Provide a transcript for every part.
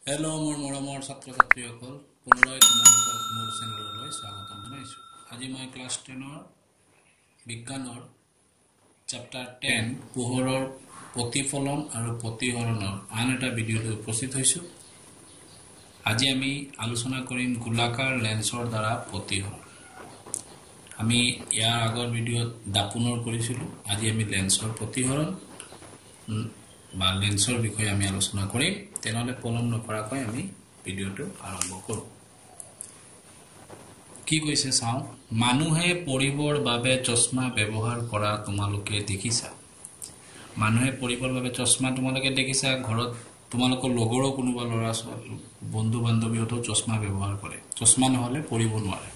Hello' মোৰ মৰমৰ ছাত্ৰ ছাত্ৰীসকল পুনৰাই তোমালোকক মোৰ চেনেললৈ স্বাগতম জনাইছোঁ। আজি মই ক্লাছ 10ৰ বিজ্ঞানৰ চেপ্টাৰ 10 পোহৰৰ প্ৰতিফলন আৰু প্ৰতিহৰণৰ আন এটা ভিডিঅ'লৈ উপস্থিত হৈছোঁ। আজি আমি আলোচনা কৰিম গোলাকাৰ লেন্সৰ দ্বাৰা প্ৰতিহৰণ। আমি ইয়াৰ আগৰ ভিডিঅ'ত দাপোনৰ কৰিছিলোঁ। আজি আমি লেন্সৰ প্ৰতিহৰণ বা লেন্সৰ বিষয়ে আমি আলোচনা কৰিম। তেনেহলে পলম নকৰাকৈ আমি ভিডিঅ'টো আৰম্ভ কৰোঁ। কি কৈছে চাওঁ। মানুহে পঢ়িবৰ বাবে চশমা ব্যৱহাৰ কৰা তোমালোকে দেখিছা। মানুহে পঢ়িবৰ বাবে চশমা তোমালোকে দেখিছা। ঘৰত তোমালোকৰ লগৰো কোনোবা ল'ৰা ছোৱালী বন্ধু বান্ধৱীহঁতেও চশমা ব্যৱহাৰ কৰে। চশমা নহ'লে পঢ়িব নোৱাৰে।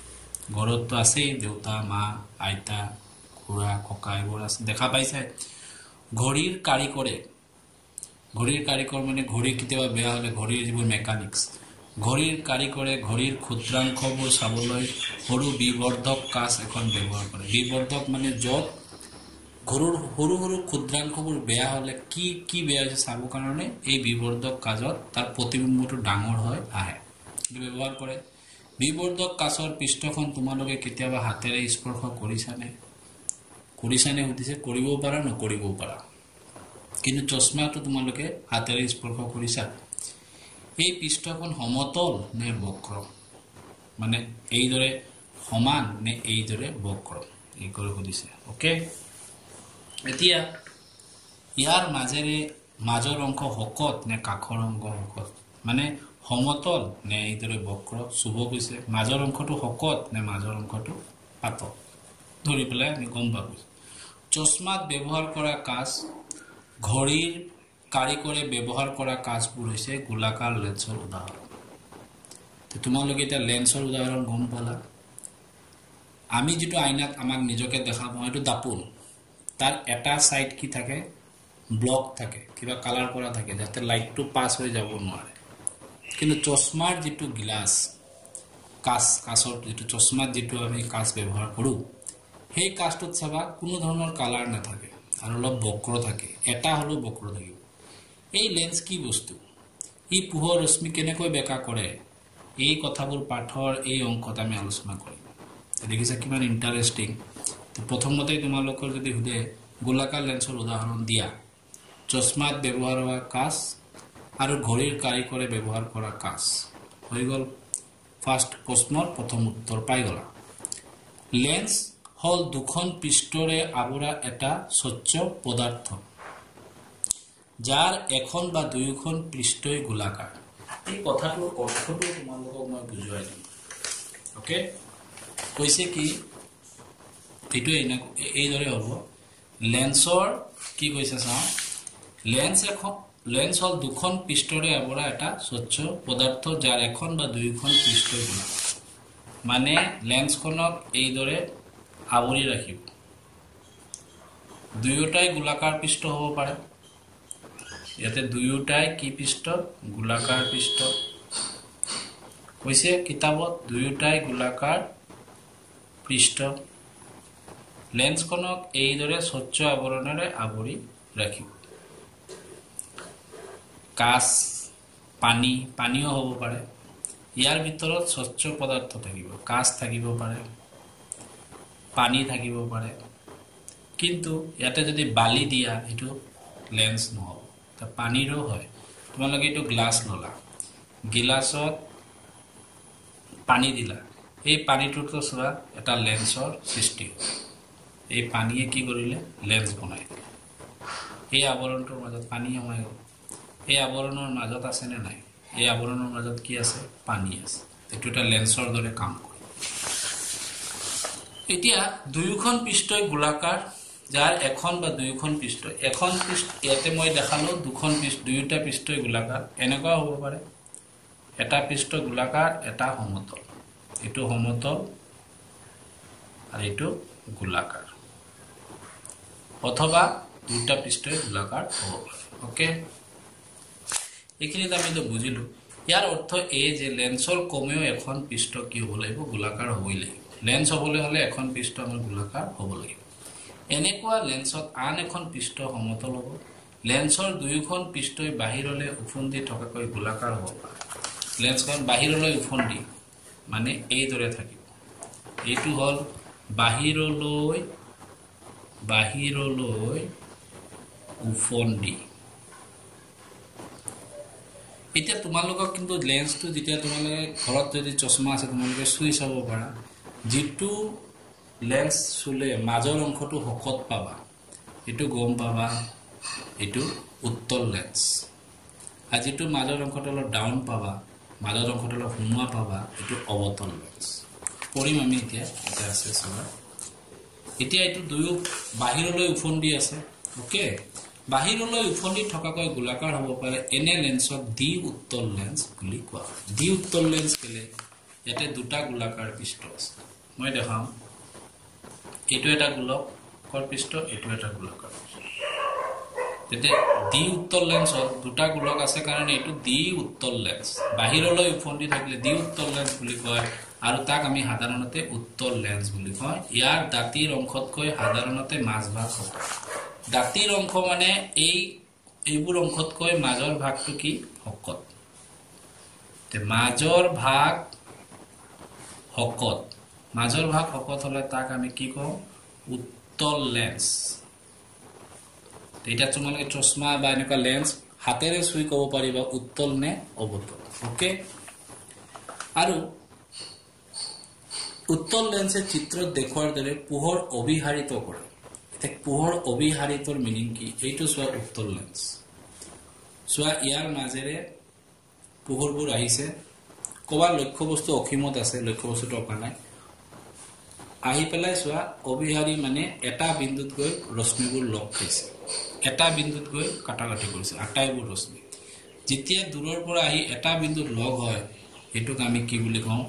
ঘৰততো আছেই, দেউতা মা আইতা খুৰা ককা এইবোৰ আছে, দেখা পাইছে। ঘড়ীৰ কাৰিকৰ মানে ঘড়ী কেতিয়াবা বেয়া হ'লে ঘড়ীৰ যিবোৰ মেকানিক্স, ঘড়ীৰ কাৰিকৰে ঘড়ীৰ ক্ষুদ্ৰাংশবোৰ চাবলৈ সৰু বিবৰ্ধক কাঁচ এখন ব্যৱহাৰ কৰে। বিবৰ্ধক মানে য'ত সৰু সৰু ক্ষুদ্ৰাংশবোৰ বেয়া হ'লে কি বেয়া হৈছে চাবৰ কাৰণে এই বিবৰ্ধক কাঁচত তাৰ প্ৰতিবিম্বটো ডাঙৰ হয় আহে, ব্যৱহাৰ কৰে। বিবৰ্ধক কাঁচৰ পৃষ্ঠখন তোমালোকে কেতিয়াবা হাতেৰে স্পৰ্শ কৰিছানে সুধিছে। কৰিবও পাৰা নকৰিবও পাৰা, কিন্তু চশমাটো তোমালোকে হাতেৰে স্পৰ্শ কৰিছা। এই পৃষ্ঠখন সমতল নে বক্ৰ, মানে এইদৰে সমান নে এইদৰে বক্ৰ, এই কৰি সুধিছে। ওকে, এতিয়া ইয়াৰ মাজৰ অংশ শকত নে কাষৰ অংশ শকত, মানে সমতল নে এইদৰে বক্ৰ চুব কৈছে। মাজৰ অংশটো শকত নে মাজৰ অংশটো পাতল ধৰি পেলাই আমি গম পাব। চশমাত ব্যৱহাৰ কৰা কাঁচ, ঘড়ীৰ কাৰিকৰে ব্যৱহাৰ কৰা কাঁচবোৰ হৈছে গোলাকাৰ লেন্সৰ উদাহৰণ। তোমালোকে এতিয়া লেন্সৰ উদাহৰণ গম পালা। আমি যিটো আইনাত আমাক নিজকে দেখা পাওঁ এইটো দাপোন। তাৰ এটা চাইড কি থাকে, ব্লক থাকে, কিবা কালাৰ কৰা থাকে যাতে লাইটটো পাছ হৈ যাব নোৱাৰে। কিন্তু চশমাৰ যিটো গিলাচ কাঁচৰ যিটো চশমাত যিটো আমি কাঁচ ব্যৱহাৰ কৰোঁ, সেই কাঁচটোত চাবা কোনো ধৰণৰ কালাৰ নাথাকে আৰু অলপ বক্ৰ থাকে, এটা হ'লেও বক্ৰ থাকিব। এই লেন্স কি বস্তু, ই পোহৰ ৰশ্মি কেনেকৈ বেকা কৰে, এই কথাবোৰ পাঠৰ এই অংশত আমি আলোচনা কৰিম। দেখিছা কিমান ইণ্টাৰেষ্টিং। প্ৰথমতে তোমালোকৰ যদি সোধে গোলাকাৰ লেন্সৰ উদাহৰণ দিয়া, চশমাত ব্যৱহাৰ হোৱা কাঁচ আৰু ঘড়ীৰ কাৰিকৰে ব্যৱহাৰ কৰা কাঁচ, হৈ গ'ল ফাৰ্ষ্ট প্ৰশ্নৰ প্ৰথম উত্তৰ পাই গ'লা। লেন্স হ'ল দুখন পৃষ্ঠৰে আৱৰা এটা স্বচ্ছ পদাৰ্থ যাৰ এখন বা দুয়োখন পৃষ্ঠই গোলাকাৰ। এই কথাটোৰ অৰ্থটো তোমালোকক মই বুজুৱাই দিম। ওকে, কৈছে কি এইটো এইদৰে হ'ব। লেন্সৰ কি কৈছে চাওঁ। লেন্স হ'ল দুখন পৃষ্ঠৰে আৱৰা এটা স্বচ্ছ পদাৰ্থ যাৰ এখন বা দুয়োখন পৃষ্ঠই গোলাকাৰ। মানে লেন্সখনক এইদৰে আৱৰি ৰাখিব। দুয়োটাই গোলাকাৰ পৃষ্ঠ হ'ব পাৰে। ইয়াতে দুয়োটাই কি পৃষ্ঠ, গোলাকাৰ পৃষ্ঠ কৈছে কিতাপত, দুয়োটাই গোলাকাৰ পৃষ্ঠ। লেন্সখনক এইদৰে স্বচ্ছ আৱৰণেৰে আৱৰি ৰাখিব। কাঁচ, পানীও হ'ব পাৰে। ইয়াৰ ভিতৰত স্বচ্ছ পদাৰ্থ থাকিব, কাঁচ থাকিব পাৰে, পানী থাকিব পাৰে। কিন্তু ইয়াতে যদি বালি দিয়া এইটো লেন্স নহ'ব, পানীৰো হয়। তোমালোকে এইটো গ্লাছ ল'লা, গিলাচত পানী দিলা, এই পানীটোতো চোৱা এটা লেন্সৰ সৃষ্টি হ'ল। এই পানীয়ে কি কৰিলে, লেন্স বনাই দিলে। এই আৱৰণটোৰ মাজত পানী সোমাই গ'ল। এই আৱৰণৰ মাজত আছেনে নাই, এই আৱৰণৰ মাজত কি আছে, পানী আছে। এইটো এটা লেন্সৰ দৰে কাম কৰে। এতিয়া দুয়োখন পৃষ্ঠই গোলাকাৰ যাৰ এখন বা দুয়োখন পৃষ্ঠ, এখন পৃষ্ঠ ইয়াতে মই দেখালো, দুয়োটা পৃষ্ঠই গোলাকাৰ। এনেকুৱা হ'ব পাৰে এটা পৃষ্ঠ গোলাকাৰ, এটা সমতল, এইটো সমতল আৰু এইটো গোলাকাৰ, অথবা দুটা পৃষ্ঠই গোলাকাৰ হ'ব পাৰে। ওকে, এইখিনিত আমিতো বুজিলো। ইয়াৰ অৰ্থ এই যে লেন্সৰ কমেও এখন পৃষ্ঠ কি হ'ব লাগিব, গোলাকাৰ হ'বই লাগিব। লেন্স হ'বলৈ হ'লে এখন পৃষ্ঠ আমাৰ গোলাকাৰ হ'ব লাগিব। এনেকুৱা লেন্সত আন এখন পৃষ্ঠ সমতল হ'ব। লেন্সৰ দুয়োখন পৃষ্ঠই বাহিৰলৈ উফন্দি থকাকৈ গোলাকাৰ হ'ব পাৰে। লেন্সখন বাহিৰলৈ উফন্দি মানে এইদৰে থাকিব এইটো হল বাহিৰলৈ উফন্দি এতিয়া তোমালোকক কিন্তু লেন্সটো যেতিয়া তোমালোকে ঘৰত যদি চশমা আছে তোমালোকে চুই চাব পাৰা যেটো লেন্স চুলে মাজৰ অংশটো হকত পাবা এটো গম পাবা এটো উত্তল লেন্স আৰু যেটো মাজৰ অংশটো অলপ ডাউন পাবা মাজৰ অংশটো অলপ হুমুৱা পাবা এটো অবতল লেন্স পৰিম আমি এতিয়া এটা আছে চাবা এতিয়া এটো দুয়ো বাহিৰলৈ উফন্দি আছে ওকে বাহিৰলৈ উফন্দি থকাকৈ গোলাকাৰ হ'ব পাৰে এনে লেন্সক দ্বি উত্তল লেন্স বুলি কোৱা হয় দ্বি উত্তল লেন্স কেলে ইয়াতে দুটা গোলাকাৰ পৃষ্ঠ আছে মই দেখাম এটো এটা গোলকৰ পৃষ্ঠ এটো এটা গোলাকাৰ তেতে দ্বি উত্তল লেন্স দুটা গোলক আছে কাৰণে এটো দ্বি উত্তল লেন্স বাহিৰলৈ উফন্দি থাকিলে দ্বি উত্তল লেন্স বুলি কয় আৰু তাক আমি সাধাৰণতে উত্তল লেন্স বুলি কয় ইয়াৰ দাঁতিৰ অংশতকৈ সাধাৰণতে মাজভাগ হয় দাঁতিৰ অংশ মানে এইবোৰ অংশতকৈ মাজৰ ভাগটো কি হকত তে মাজৰ ভাগ হকত হলে তাক আমি কি কওঁ উত্তল লেন্স এটা তোমালোকে চশমা বা এনেকা লেন্স হাতেৰে চুই ক'ব পাৰিবা উত্তল নে অবতল ওকে আৰু উত্তল লেন্সে চিত্ৰত দেখুৱাৰ দৰে পোহৰ অবিহাৰিত কৰে ঠিক পোহৰ অবিহাৰিতৰ মিনিং কি এইটো সোৱা উত্তল লেন্স সোৱা ইয়াৰ মাজেৰে পোহৰবোৰ আহিছে কোৱাৰ লক্ষ্য বস্তু অখিমত আছে লক্ষ্য বস্তুটো অকা নাই আহি পেলাই সোৱা অবিহাৰি মানে এটা বিন্দুত গৈ ৰশ্মিবোৰ লগ খাইছে এটা বিন্দুত গৈ কাটাকাটি কৰিছে আটাইবোৰ ৰশ্মি যেতিয়া দূৰৰ পৰা আহি এটা বিন্দুত লগ হয় এটোক আমি কি বুলি কওঁ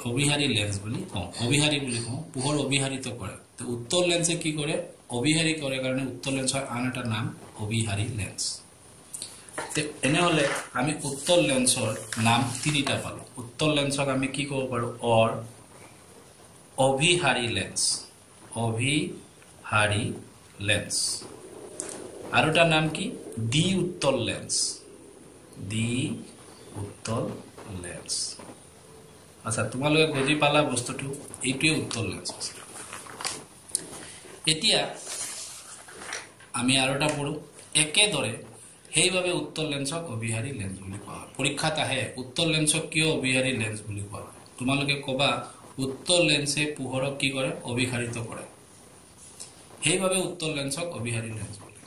অবিহাৰি লেন্স বুলি কওঁ অবিহাৰি বুলি কওঁ পোহৰ অবিহাৰিত কৰে তো উত্তল লেন্সে কি কৰে অবিহাৰি কৰে কাৰণে উত্তল লেন্সৰ আন এটা নাম অবিহাৰি লেন্স তে এনে হলে আমি উত্তল লেন্সৰ নাম তিনিটা পালো উত্তল লেন্সক আমি কি ক'ব পাৰো অৰ অবিহাৰি লেন্স আৰু এটা নাম কি দ্বি উত্তল লেন্স আচ্ছা তোমালোকে বুজি পালা বস্তুটো এইটোৱে উত্তল লেন্স এতিয়া আমি আৰু এটা পঢ়ো একেদৰে সেইভাবে উত্তল লেন্সক অবিহাৰি লেন্স বুলি কোৱা হয় পৰীক্ষাত আহে উত্তল লেন্সক কিয় অবিহাৰি লেন্স বুলি কোৱা হয় তোমালোকে কবা উত্তল লেন্সে পোহৰক কি কৰে অবিহাৰিত কৰে সেইভাবে উত্তল লেন্সক অবিহাৰি লেন্স বুলি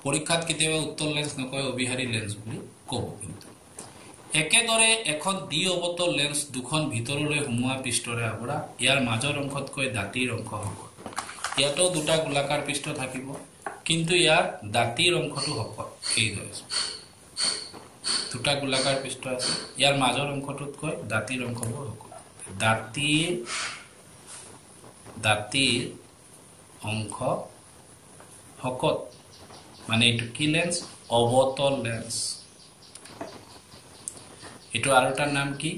পৰীক্ষাত কেতিয়াবা উত্তল লেন্স নকয় অবিহাৰি লেন্স বুলি ক'ব কিন্তু একেদৰে এখন দ্বি অবতল লেন্স দুখন ভিতৰলৈ হুমুৱা পৃষ্ঠৰে আৱৰা ইয়াৰ মাজৰ অংশতকৈ দাঁতিৰ অংশ হ'ব ইয়াতো দুটা গোলাকাৰ পৃষ্ঠ থাকিব কিন্তু ইয়াৰ দাঁতিৰ অংশটো হকত এইদৰে দুটা গোলাকাৰ পৃষ্ঠ আছে ইয়াৰ মাজৰ অংশটোতকৈ দাঁতিৰ অংশবোৰ হকত দাঁতিৰ অংশ হকত মানে এইটো কি লেন্স অবতল লেন্স এটো আৰু এটা নাম কি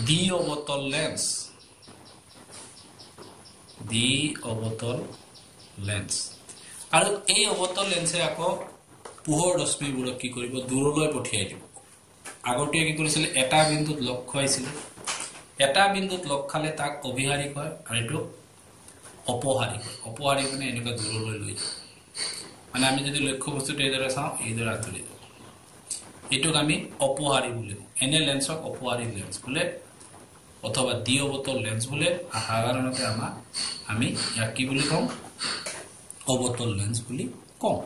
দ্বি অবতল লেন্স আৰু এই অবতল লেন্সে আকৌ পোহৰ ৰশ্মিবোৰক কি কৰিব দূৰলৈ পঠিয়াই দিব আগতে কি কৰিছিল এটা বিন্দুত লগ খাইছিল এটা বিন্দুত লগ খালে তাক অবিহাৰি কয় আৰু এটো অপহাৰি মানে এনেকা দূৰলৈ লৈ যায় মানে আমি যদি লক্ষ্য বস্তুটো এইদৰে চাওঁ এইদৰে আঁতৰি যাব এটোক আমি অপহাৰি বুলি কওঁ এনে লেন্সক অপহাৰি লেন্স বোলে অথবা দ্বি অবতল লেন্স বোলে সাধাৰণতে আমি ইয়াক কি বুলি কওঁ অবতল লেন্স বুলি কওঁ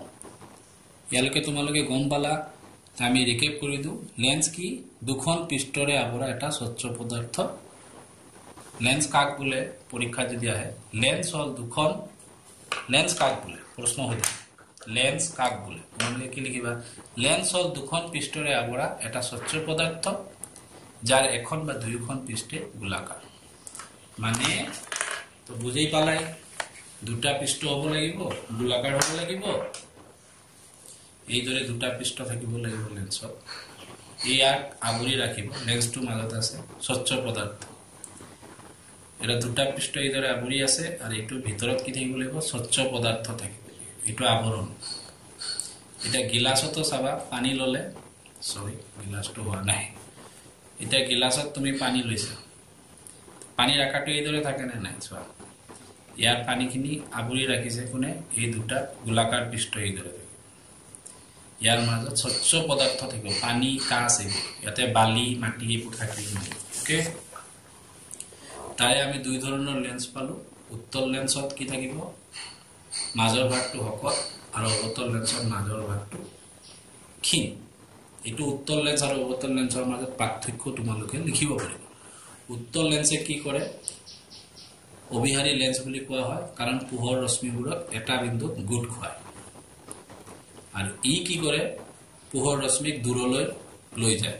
ইয়ালৈকে তোমালোকে গম পালা আমি ৰিকেপ কৰি দিওঁ লেন্স কি দুখন পৃষ্ঠৰে আৱৰা এটা স্বচ্ছ পদাৰ্থ লেন্স কাক বোলে পৰীক্ষা যদি আহে লেন্স হল দুখন লেন্স কাক বোলে প্ৰশ্ন হৈ লেন্স কাক বোলে তোমালোকে কি লিখিবা লেন্স হল দুখন পৃষ্ঠৰে আৱৰা এটা স্বচ্ছ পদাৰ্থ যাৰ এখন বা দুইখন পৃষ্ঠে গোলাকাৰ মানে তো বুঝেই পালাই দুটা পৃষ্ঠ হ'ব লাগিব গোলাকাৰ হ'ব লাগিব এইদৰে দুটা পৃষ্ঠ থাকিব লাগিব লেন্সত ইয়াক আৱৰি ৰাখিব লেন্সটো মাজত আছে স্বচ্ছ পদাৰ্থ এটা দুটা পৃষ্ঠ এইদৰে আৱৰি আছে আৰু এইটো ভিতৰত কি থাকিব লাগিব স্বচ্ছ পদাৰ্থ থাকিব এইটো আৱৰণ এটা গিলাসতো চাবা পানী ললে সৰি গিলাসটো হোৱা নাই এটা গিলাসত তুমি পানী লৈছা পানী ৰাখাটো এইদৰে থাকে নে নাই চোৱা ইয়াৰ পানীখিনি আবৰি ৰাখিছে কোনে এই দুটা গোলাকাৰ পৃষ্ঠ এইদৰে ইয়াৰ মাজত স্বচ্ছ পদাৰ্থ থাকিব পানী কাঁচ এইবোৰ ইয়াতে বালি মাটি এইবোৰ থাকিব ওকে তাই আমি দুই ধৰণৰ লেন্স পালো উত্তল লেন্সত কি থাকিব মাজৰ ভাগটো হকত আৰু অবতল লেন্সৰ মাজৰ ভাগটো ক্ষীণ এটো উত্তল লেন্স আৰু অবতল লেন্সৰ মাজত পাৰ্থক্য তোমালোকে লিখিব পাৰিব উত্তল লেন্সে কি কৰে অবিহাৰী লেন্স বুলি কোৱা হয় কাৰণ পোহৰ ৰশ্মিবোৰক এটা বিন্দুত গোট খুৱায় আৰু ই কি কৰে পোহৰ ৰশ্মিক দূৰলৈ লৈ যায়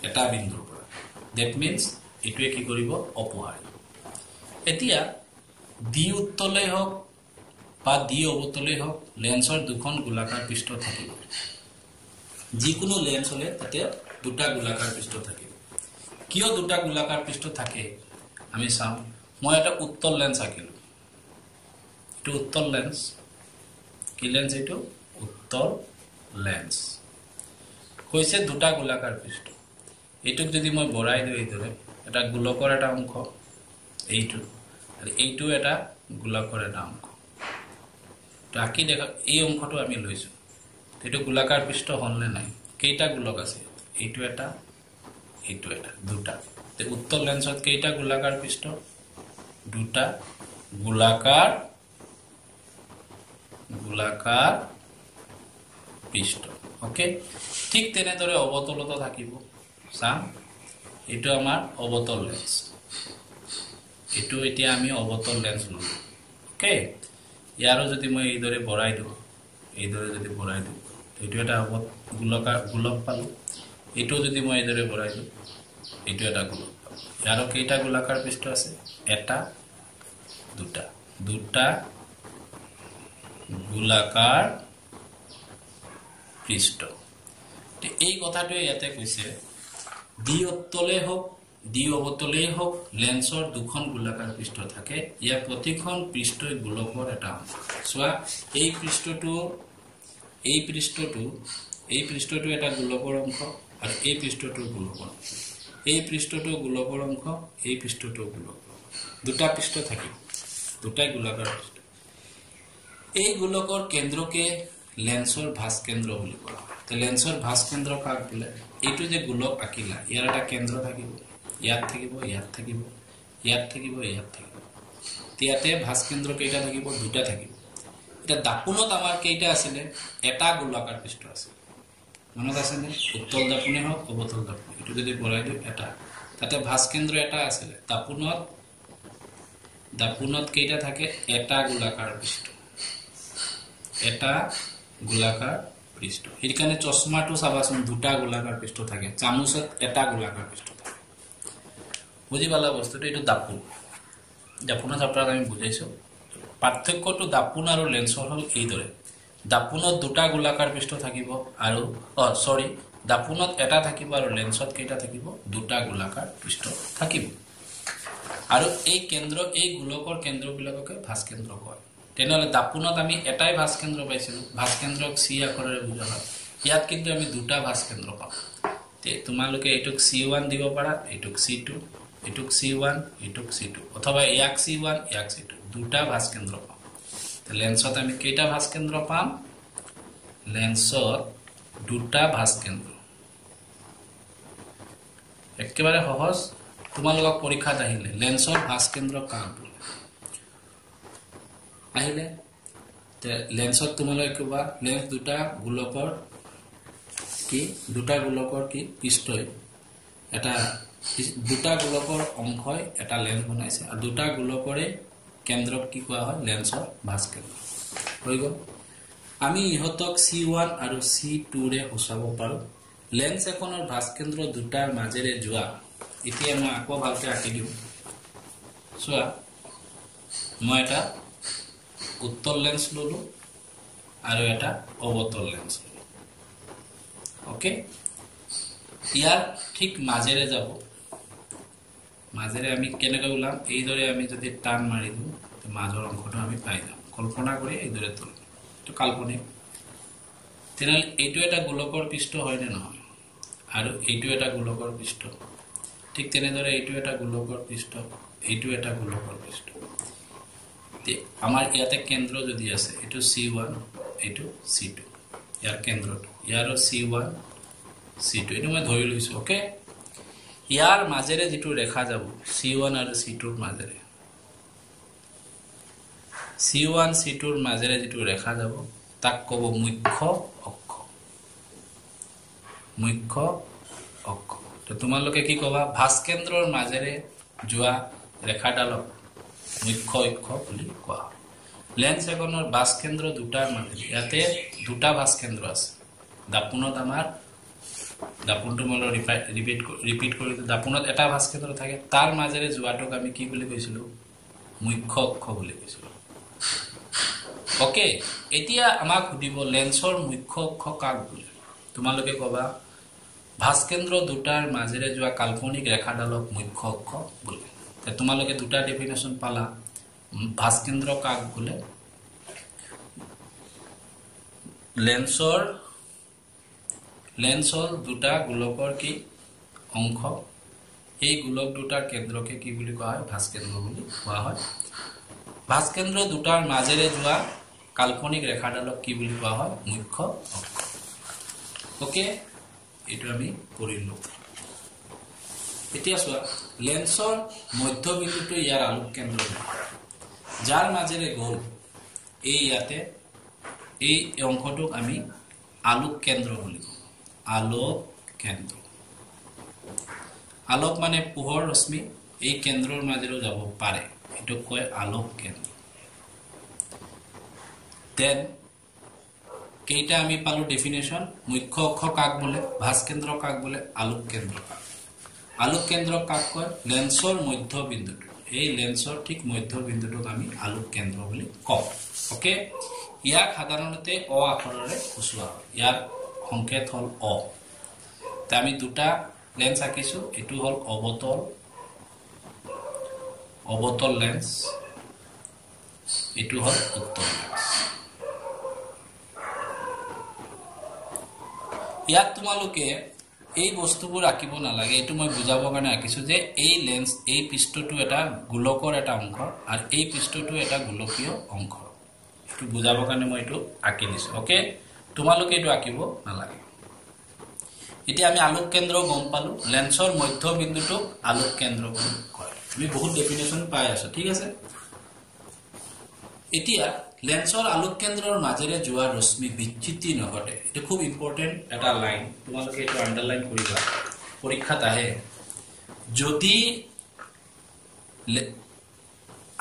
এটা বিন্দুৰ পৰা দ্যাট মিন্স এটোৱে কি কৰিব অপহাৰী এতিয়া দ্বি উত্তলেই হওক বা দ্বি অবতলেই হওক লেন্সৰ দুখন গোলাকাৰ পৃষ্ঠ থাকিব যিকোনো লেন্স হলে তাতে দুটা গোলাকাৰ পৃষ্ঠ থাকিব কিয় দুটা গোলাকাৰ পৃষ্ঠ থাকে আমি চাওঁ মই এটা উত্তল লেন্স আঁকিলো এটো উত্তল লেন্স কি লেন্স এটো উত্তল লেন্স হৈছে দুটা গোলাকাৰ পৃষ্ঠ এটুক যদি মই বৰাই দিও এইদৰে এটা গোলকৰ এটা অংশ এইটো আৰু এইটো এটা গোলকৰ এটা অংশ তাকি দেখা এই অংশটো আমি লৈছো এটো গোলাকাৰ পৃষ্ঠ হলনে নাই কেইটা গোলক আছে এইটো এটা দুটা তে উত্তল লেন্সত কেইটা গোলাকাৰ পৃষ্ঠ দুটা গোলাকাৰ পৃষ্ঠ ওকে ঠিক তেনেদৰে অবতলতো থাকিব চাম এটো আমাৰ অবতল লেন্স এটো এতিয়া আমি অবতল লেন্স ললো ওকে ইয়াৰো যদি মই এইদৰে বৰাই দিও এইদৰে যদি বৰাই দিও এটো এটা গোলক পালো এটো যদি মই এইদৰে বৰাই দিও এটো এটা গোলক ইয়াৰো কেইটা গোলাকাৰ পৃষ্ঠ আছে এটা দুটা গোলাকাৰ পৃষ্ঠ এই কথাটো ইয়াতে কৈছে দ্বি উত্তলে হোক দ্বি অবতলেই হোক লেন্সৰ দুখন গোলাকাৰ পৃষ্ঠ থাকে ইয়াৰ প্ৰতিখন পৃষ্ঠই গোলকৰ এটা অংশ সোৱা এই পৃষ্ঠটো এটা গোলকৰ অংশ আৰু এই পৃষ্ঠটো গোলকৰ এই পৃষ্ঠটো গোলকৰ অংশ এই পৃষ্ঠটো গোলকৰ দুটা পৃষ্ঠ থাকিব দুটাই গোলাকাৰ পৃষ্ঠ এই গোলকৰ কেন্দ্ৰকে লেন্সৰ ভাঁজ কেন্দ্ৰ বুলি কোৱা হয় তে লেন্সৰ ভাঁজ কেন্দ্ৰ কাক বোলে এইটো যে গোলক আকিলা ইয়াৰ এটা কেন্দ্ৰ থাকিব ইয়াত থাকিব ইয়াত থাকিব ইয়াত থাকিব ইয়াত থাকিব ইয়াতে ভাঁজ কেন্দ্ৰ কেইটা থাকিব দুটা থাকিব এটা দাপুনত আমাৰ কেইটা আছিল এটা গোলাকাৰ পৃষ্ঠ আছিল মনত আছে নে উত্তল দাপুনে হওক অবতল দাপুন এটো যদি বৰাই দিও এটা তাতে ভাঁজ কেন্দ্ৰ এটা আছিল দাপুনত কেইটা থাকে এটা গোলাকাৰ পৃষ্ঠ এই কাৰণে চশমাটো চাবাচোন দুটা গোলাকাৰ পৃষ্ঠ থাকে চামুচত এটা গোলাকাৰ পৃষ্ঠ থাকে বুজি পালা বস্তুটো এটো দাপুনত আপনাক আমি বুজাইছো পাৰ্থক্যটো দাপুন আৰু লেন্সৰ হল এইদৰে দাপুনত দুটা গোলাকাৰ পৃষ্ঠ থাকিব আৰু দাপুনত এটা থাকিব আৰু লেন্সত কেইটা থাকিব দুটা গোলাকাৰ পৃষ্ঠ থাকিব আৰু এই গোলকৰ কেন্দ্ৰবিলাককে ভাঁজ কেন্দ্ৰ কয় তেনেহলে দাপুনত আমি এটাই ভাঁজ কেন্দ্ৰ পাইছিলো ভাঁজ কেন্দ্ৰক সি আখৰেৰে বুজা হয় ইয়াত কিন্তু আমি দুটা ভাঁজ কেন্দ্ৰ পাম তে তোমালোকে এটুক C1 দিব পাৰা এটুক C2 এটুক C1 এটুক C2 অথবা ইয়াক C1 ইয়াক C2 দুটা ভাঁজ কেন্দ্ৰ পাম তে লেন্সত আমি কেইটা ভাঁজ কেন্দ্ৰ পাম লেন্সত দুটা ভাঁজ কেন্দ্ৰ একেবাৰে সহজ তোমালোকক পৰীক্ষাত আহিলে লেন্সৰ ভাঁজ কেন্দ্ৰ কাক বোলে আহিলে তে লেন্সত তোমালোকে কবা লেন্স দুটা গোলকৰ কি পৃষ্ঠই এটা দুটা গোলকৰ অংশই এটা লেন্স বনাইছে আৰু দুটা গোলকৰে কেন্দ্ৰক কি কোৱা হয় লেন্সৰ ভাঁজ কেন্দ্ৰ হৈ গল আমি ইহতক C1 আৰু C2 ৰে হসাব পাৰো লেন্স এখনৰ ভাঁজ কেন্দ্ৰ দুটাৰ মাজেৰে যোৱা এতিয়া মই আকৌ ভালকৈ আঁকি দিও সোৱা মই এটা উত্তল লেন্স ললো আৰু এটা অবতল লেন্স ললো ওকে ইয়াৰ ঠিক মাজেৰে যাব মাজেৰে আমি কেনেকৈ ওলাম এইদৰে আমি যদি টান মাৰি দিও মাজৰ অংশটো আমি পাই যাম কল্পনা কৰি এইদৰে তুল তো কাল্পনিক তেনেহলে এইটো এটা গোলকৰ পৃষ্ঠ হয় নে নহয় আৰু এইটো এটা গোলকৰ পৃষ্ঠ ঠিক তেনেদৰে এইটো এটা গোলকৰ পৃষ্ঠ এইটো এটা গোলকৰ পৃষ্ঠ আমাৰ ইয়াতে কেন্দ্ৰ যদি আছে এটো C1 এটো C2 ইয়াৰ কেন্দ্ৰটো ইয়াৰো C1 C2 এটো মই ধৰি লৈছো ওকে ইয়াৰ মাজেৰে যেটো ৰেখা যাব C1 আৰু C2 ৰ মাজেৰে C1 C2 ৰ মাজেৰে যেটো ৰেখা যাব তাক কব মুখ্য অক্ষ তো তোমালোকে কি কবা ভাস্কেন্দ্ৰৰ মাজেৰে যোৱা ৰেখাডালক মুখ্য অক্ষ বুলি কোৱা লেন্স এখনৰ ভাস্কেন্দ্ৰ দুটাৰ মাজেৰে ইয়াতে দুটা ভাস্কেন্দ্ৰ আছে দাপুনত আমাৰ দাপুনটো মই ৰিপিট কৰি দাপুনত এটা ভাস্কেন্দ্ৰ থাকে তাৰ মাজেৰে যোৱাটোক আমি কি বুলি কৈছিলো মুখ্য অক্ষ বুলি কৈছিলো ওকে এতিয়া আমাক সুধিব লেন্সৰ মুখ্য অক্ষ কাক বুলি তোমালোকে কবা ভাস্কেন্দ্ৰ দুটাৰ মাজেৰে যোৱা কাল্পনিক ৰেখাডালক মুখ্য অক্ষ বোলে তে তোমালোকে দুটা ডেফিনেশন পালা ভাস্কেন্দ্ৰ কাক বোলে লেন্সৰ দুটা গোলকৰ কি অংশ এই গোলক দুটাৰ কেন্দ্ৰকে কি বুলি কোৱা হয় ভাস্কেন্দ্ৰ বুলি কোৱা হয় ভাস্কেন্দ্ৰ দুটাৰ মাজেৰে যোৱা কাল্পনিক ৰেখাডালক কি বুলি কোৱা হয় মুখ্য অক্ষ ওকে এটো আমি পঢ়িলো এতিয়া চোৱা লেন্সৰ মধ্যবিন্দুটো ইয়াৰ আলোক কেন্দ্ৰ যাৰ মাজেৰে গল এই ইয়াতে এই অংশটোক আমি আলোক কেন্দ্ৰ বুলি কওঁ আলোক মানে পোহৰ ৰশ্মি এই কেন্দ্ৰৰ মাজেৰে যাব পাৰে এটো কয় আলোক কেন্দ্ৰ দেন কেইটা আমি পালো ডেফিনেশন মুখ্য অক্ষ কাক বলে ভাস্কেন্দ্ৰ কাক বলে আলোক কেন্দ্ৰ কাক কয় লেন্সৰ মধ্যবিন্দুটো এই লেন্সৰ ঠিক মধ্যবিন্দুটোক আমি আলোক কেন্দ্ৰ বুলি কওঁ ওকে ইয়াক সাধাৰণতে অ আখৰেৰে সূচোৱা হয় ইয়াৰ সংকেত হল অ তে আমি দুটা লেন্স আঁকিছো এটো হল অবতল লেন্স এটো হল উত্তল লেন্স ইয়াত তোমালোকে এই বস্তুবোৰ আঁকিব নালাগে এটো মই বুজাবৰ কাৰণে আঁকিছো যে এই লেন্স এই পৃষ্ঠটো এটা গোলকৰ এটা অংশ আৰু এই পৃষ্ঠটো এটা গোলকীয় অংশ এটো বুজাবৰ কাৰণে মই এটো আঁকি দিছো ওকে তোমালোকে এটো আঁকিব নালাগে এতিয়া আমি আলোক কেন্দ্ৰ গম পালো লেন্সৰ মধ্যবিন্দুটো আলোক কেন্দ্ৰ বুলি কয় আমি বহুত ডেফিনেশন পাই আছো ঠিক আছে এতিয়া লেন্সৰ আলোক কেন্দ্ৰৰ মাজেৰে যোৱা ৰশ্মি বিচ্যুতি নঘটে এটো খুব ইম্পৰ্টেন্ট এটা লাইন তোমালোকে এটো আন্ডাৰলাইন কৰিবা পৰীক্ষাত আহে যদি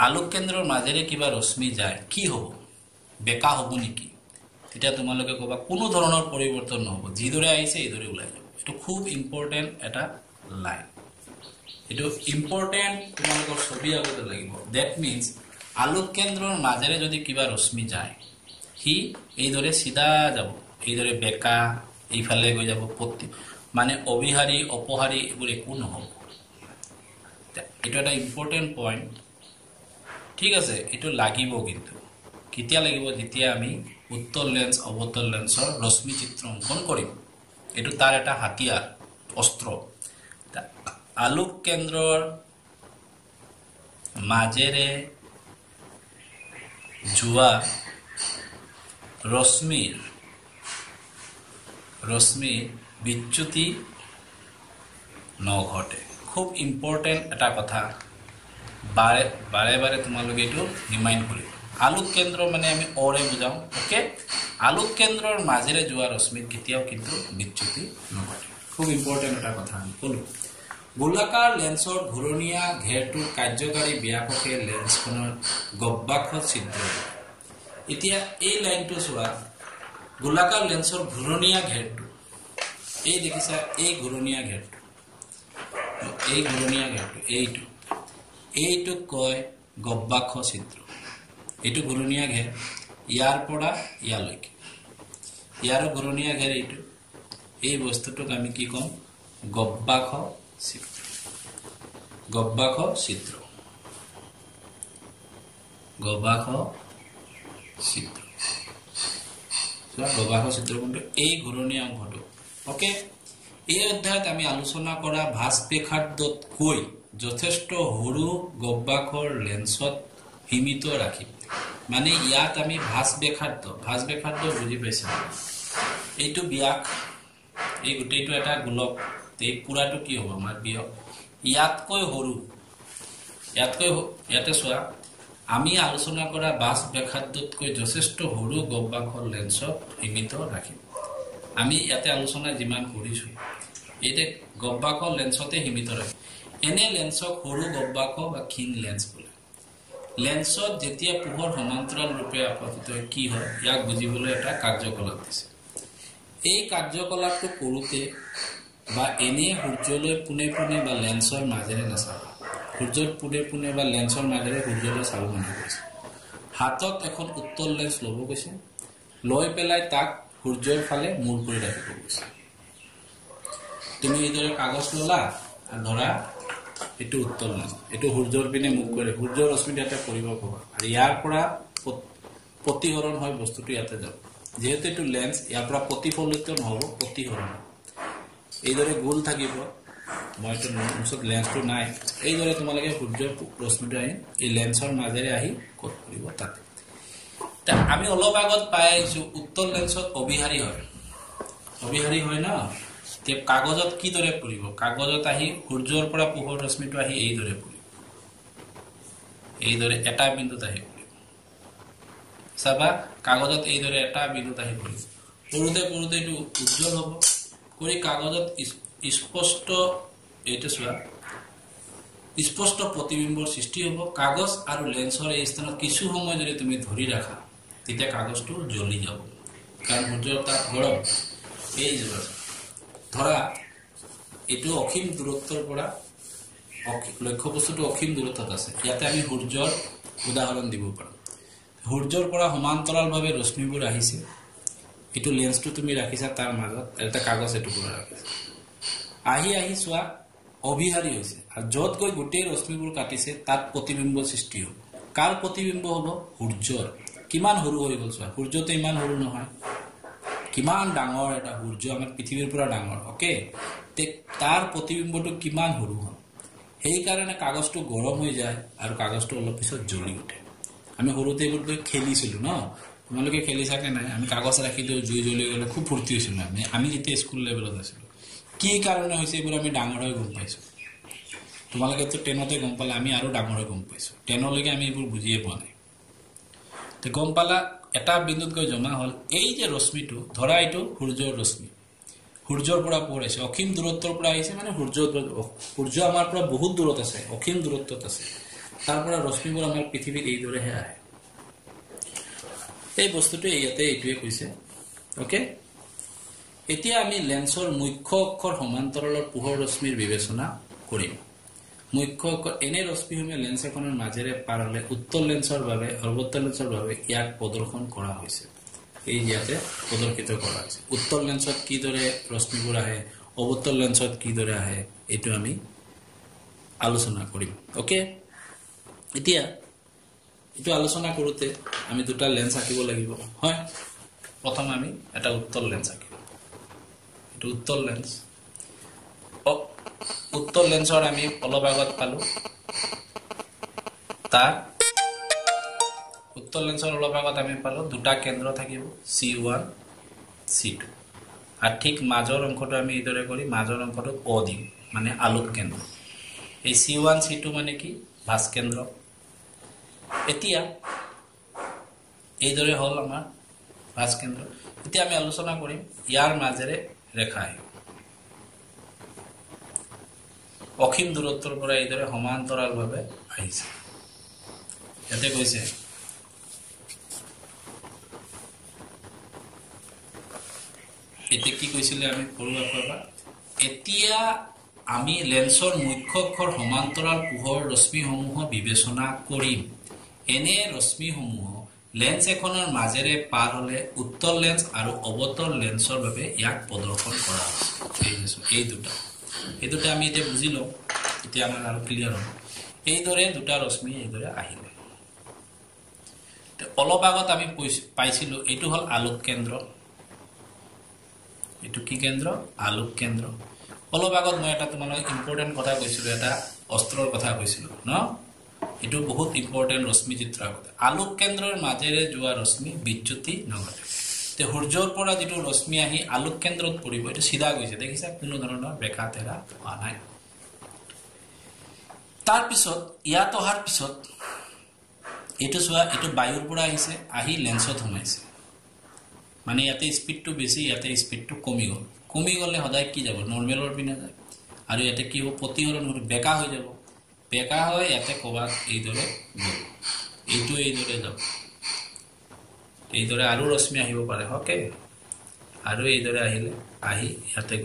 আলোক কেন্দ্ৰৰ মাজেৰে কিবা ৰশ্মি যায় কি হ'ব বেকা হ'ব নেকি তেতিয়া তোমালোকে কবা কোনো ধৰণৰ পৰিৱৰ্তন নহব যিদৰে আহিছে এইদৰে ওলাই যাব এটো খুব ইম্পৰ্টেন্ট এটা লাইন এটো ইম্পৰ্টেন্ট তোমালোকৰ ছবি আগতে লাগিব দ্যাট মিন্স আলোক কেন্দ্ৰৰ মাজেৰে যদি কিবা ৰশ্মি যায় হি এইদৰে সিধা যাব এইদৰে বেকা এইফালে গৈ যাব মানে অবিহাৰী অপহাৰী এবোৰ একো নহব এটো এটা ইম্পৰ্টেন্ট পইণ্ট ঠিক আছে এটো লাগিব কিন্তু কেতিয়া লাগিব যেতিয়া আমি উত্তল লেন্স অবতল লেন্সৰ ৰশ্মি চিত্ৰ অংকন কৰিম এটো তাৰ এটা হাতিয়াৰ অস্ত্ৰ আলোক কেন্দ্ৰৰ মাজেৰে যোৱা ৰশ্মি বিচ্যুতি নঘটে খুব ইম্পৰ্টেন্ট এটা কথা বাৰে তোমালোকে এটো ৰিমাইন্ড কৰিবা আলোক কেন্দ্ৰ মানে আমি অৰে বুজাও ওকে আলোক কেন্দ্ৰৰ মাজেৰে যোৱা ৰশ্মি কেতিয়াও কিন্তু বিচ্যুতি নঘটে খুব ইম্পৰ্টেন্ট এটা কথা আমি কলো গোলাকাৰ লেন্সৰ ঘূৰণীয়া ঘেৰটোৰ কাৰ্যকাৰী ব্যাপকে লেন্সখনৰ গহ্বাৰত ছিদ্ৰ এতিয়া এই লাইনটো চোৱা গোলাকাৰ লেন্সৰ ঘূৰণীয়া ঘেৰটো এই দেখিছা এই ঘূৰণীয়া ঘেৰটো এইটো কয় গহ্বাৰ ছিদ্ৰ এইটো ঘূৰণীয়া ঘেৰ ইয়াৰ পৰা ইয়ালৈকে ইয়াৰ ঘূৰণীয়া ঘেৰ এইটো এই বস্তুটোক আমি কি কম গহ্বাৰ ছিদ্ৰ গহ্বাৰ ছিদ্ৰ কিন্তু এই ঘূৰণীয়া অংশটো ওকে এই অধ্যায়ত আমি আলোচনা কৰা ভাঁজ ব্যাসাৰ্ধতকৈ যথেষ্ট সৰু গহ্বৰৰ লেন্সত সীমিত ৰাখিম মানে ইয়াত আমি ভাঁজ ব্যাসাৰ্ধ বুজি পাইছে এইটো ব্যাস এই গোটেইটো এটা গোলক এই পুৰাটো কি হ'ব আমাৰ বিয়ক ইয়াতকৈ সৰু ইয়াতে চোৱা আমি আলোচনা কৰা ভাঁজ ব্যাসাৰ্ধতকৈ যথেষ্ট সৰু গহ্বৰৰ লেন্সত সীমিত ৰাখিম আমি ইয়াতে আলোচনা যিমান কৰিছো এতে গহ্বৰৰ লেন্সতে সীমিত ৰাখিম এনে লেন্সক সৰু গহ্বৰ বা ক্ষীণ লেন্স বোলে লেন্সত যেতিয়া পোহৰ সমান্তৰাল ৰূপে আপতিত হয় কি হয় ইয়াক বুজিবলৈ এটা কাৰ্যকলাপ দিছে এই কাৰ্যকলাপটো কৰোতে বা এনে সূৰ্যলৈ পুনে পুনে বা লেন্সৰ মাজেৰে নাচাব সূৰ্যৰ পুনে পুনে বা লেন্সৰ মাজেৰে সূৰ্যলৈ চাব মনা কৰিছে হাতত এখন উত্তল লেন্স ল'ব কৈছে লৈ পেলাই তাক সূৰ্যৰ ফালে মূৰ কৰি ৰাখিব কৈছে তুমি এইদৰে কাগজ ল'লা আৰু ধৰা এটো উত্তল লেন্স এটো সূৰ্যৰ পিনে মুখ কৰি সূৰ্যৰ ৰশ্মিটো এটা পৰিব ক'বা আৰু ইয়াৰ পৰা প্ৰতিহৰণ হয় বস্তুটো ইয়াতে যাব যেহেতু এটো লেন্স ইয়াৰ পৰা প্ৰতিফলিত নহব প্ৰতিহৰণ এইদৰে গোল থাকিব মইটো মুছত লেন্সটো নাই এইদৰে তোমালোকে সূৰ্যৰ ৰশ্মিটো আহি এই লেন্সৰ মাজেৰে আহি কট কৰিব তাতে আমি অলপ আগত পাই আইছো উত্তল লেন্সত অবিহাৰী হয় না তে কাগজত কি দৰে পৰিব কাগজত আহি সূৰ্যৰ পৰা পোহৰ ৰশ্মিটো আহি এই দৰে পৰিব এই দৰে এটা বিন্দুত আহি পৰিব সাবা কাগজত এই দৰে এটা বিন্দুত আহি পৰিব পৰুতে এটো উজ্জ্বল হ'ব কৰি কাগজত স্পষ্ট এইটো চোৱা স্পষ্ট প্ৰতিবিম্বৰ সৃষ্টি হ'ব কাগজ আৰু লেন্সৰ এই স্থানত কিছু সময় যদি তুমি ধৰি ৰাখা তেতিয়া কাগজটো জ্বলি যাব কাৰণ সূৰ্যৰ তাপ গৰম এই জোৰা ধৰা এটো অসীম দূৰত্বৰ পৰা লক্ষ্য বস্তুটো অসীম দূৰত্বত আছে ইয়াতে আমি সূৰ্যৰ উদাহৰণ দিব পাৰোঁ সূৰ্যৰ পৰা সমান্তৰালভাৱে ৰশ্মিবোৰ আহিছে এটো লেন্সটো তুমি ৰাখিছা তাৰ মাজত এটা কাগজ এটো পৰা ৰাখিছা আহি চোৱা অবিহাৰী হৈছে আৰু যত গৈ গোটেই ৰশ্মিবোৰ কাটিছে তাত প্ৰতিবিম্ব সৃষ্টি হ'ব কাৰ প্ৰতিবিম্ব হ'ব সূৰ্যৰ কিমান সৰু হৈ গ'ল চোৱা সূৰ্যটো ইমান সৰু নহয় কিমান ডাঙৰ এটা সূৰ্য আমাৰ পৃথিৱীৰ পৰা ডাঙৰ ওকে তে তাৰ প্ৰতিবিম্বটো কিমান সৰু হয় সেই কাৰণে কাগজটো গৰম হৈ যায় আৰু কাগজটো অলপ পিছত জ্বলি উঠে আমি সৰুতে এইবোৰ খেলিছিলো ন তোমালোকে খেলিছাকে নাই আমি কাগজ ৰাখিলো জুই জ্বলি গ'লে খুব ফূৰ্তি হৈছিল আমি যেতিয়া স্কুল লেভেলত আছিলো কি কাৰণে হৈছে এইবোৰ আমি ডাঙৰ হৈ গম পাইছো তোমালোকে তো 10তে গম পালা আমি আৰু ডাঙৰ হৈ গম পাইছো 10লৈকে আমি এইবোৰ বুজিয়ে পোৱা নাই তে গম পালা এটা বিন্দুত গৈ জমা হল এই যে ৰশ্মিটো ধৰা এইটো সূৰ্যৰ ৰশ্মি সূৰ্যৰ পৰা পৰিছে অসীম দূৰত্বৰ পৰা আহিছে মানে সূৰ্য আমাৰ পৰা বহুত দূৰত আছে অসীম দূৰত্বত আছে তাৰ পৰা ৰশ্মিবোৰ আমাৰ পৃথিৱীত এই দৰে হে আহে এই বস্তুটো ইয়াতে এইটোৱে কৈছে ওকে এতিয়া আমি লেন্সৰ মুখ্য অক্ষৰ সমান্তৰালৰ পোহৰ ৰশ্মিৰ বিবেচনা কৰিম মুখ্য অক্ষৰ এনে ৰশ্মিসমূহ লেন্স এখনৰ মাজেৰে পাৰ হলে উত্তল লেন্সৰ বাবে অৱতল লেন্সৰ বাবে ইয়াক প্ৰদৰ্শন কৰা হৈছে এই ইয়াতে প্ৰদৰ্শিত কৰা হৈছে উত্তল লেন্সত কি দৰে ৰশ্মিবোৰ আহে অৱতল লেন্সত কি দৰে আহে এটো আমি আলোচনা কৰিম ওকে এতিয়া এটো আলোচনা কৰোতে আমি দুটা লেন্স আঁকিব লাগিব হয় প্ৰথম আমি এটা উত্তল লেন্স আঁকিম এটো উত্তল লেন্স উত্তল লেন্সৰ আমি অলপ আগত পালো তাৰ উত্তল লেন্সৰ অলপ আগত আমি পালো দুটা কেন্দ্ৰ থাকিব C1 C2 আৰ ঠিক মাজৰ অংশটো আমি ইদৰে কৰি মাজৰ অংশটো O দিম মানে আলোক কেন্দ্ৰ এই C1 C2 মানে কি ভাঁজ কেন্দ্ৰ এতিয়া এইদৰে হল আমাৰ ভাঁজ কেন্দ্ৰ এতিয়া আমি আলোচনা কৰিম ইয়াৰ মাজেৰে ৰেখা অসীম দূৰত্বৰ পৰা এইদৰে সমান্তৰালভাৱে আহিছে ইয়াতে কৈছে এতে কি কৈছিলে আমি পঢ়ুৱা পাবা এতিয়া আমি লেন্সৰ মুখ্য অক্ষৰ সমান্তৰাল পোহৰ ৰশ্মিসমূহ বিবেচনা কৰিম এনে ৰশ্মিসমূহ লেন্স এখনৰ মাজেৰে পাৰ হলে উত্তল লেন্স আৰু অৱতল লেন্সৰ বাবে ইয়াক প্ৰদৰ্শন কৰা হৈছে এই দুটা আমি এতিয়া বুজিলো এতিয়া আমাৰ আৰু ক্লিয়াৰ হ'ব এই দৰে দুটা ৰশ্মি এই দৰে আহিলে তে অলপ আগত আমি পাইছিলো এটো হল আলোক কেন্দ্ৰ এটো কি কেন্দ্ৰ আলোক কেন্দ্ৰ অলপ আগত মই এটা তোমালোক ইম্পৰ্টেণ্ট কথা কৈছিলোঁ, এটা অস্ত্ৰৰ কথা কৈছিলোঁ ন, এইটো বহুত ইম্পৰ্টেণ্ট ৰশ্মি চিত্ৰৰ কথা। আলোক কেন্দ্ৰৰ মাজেৰে যোৱা ৰশ্মি বিচ্যুতি নঘটে। সূৰ্যৰ পৰা যিটো ৰশ্মি আহি আলোক কেন্দ্ৰত পৰিব এইটো চিধা গৈছে, দেখিছা, কোনো ধৰণৰ বেকা তেৰা হোৱা নাই। তাৰপিছত ইয়াত অহাৰ পিছত এইটো চোৱা, এইটো বায়ুৰ পৰা আহিছে, আহি লেন্সত সোমাইছে, মানে ইয়াতে স্পীডটো বেছি, ইয়াতে স্পীডটো কমি গ'ল। কমি গ'লে সদায় কি যাব, নৰ্মেলৰ পিনে যায়, আৰু ইয়াতে কি হ'ব, প্ৰতিহৰণ বেকা হৈ যাব। বেকা হৈ ইয়াতে ক'ৰবাত এইদৰে গ'ল, এইটো এইদৰে যাব, এইদৰে আৰু ৰশ্মি আহিব পাৰে, অ'কে, আৰু এইদৰে আহিলে, আহি ইয়াতে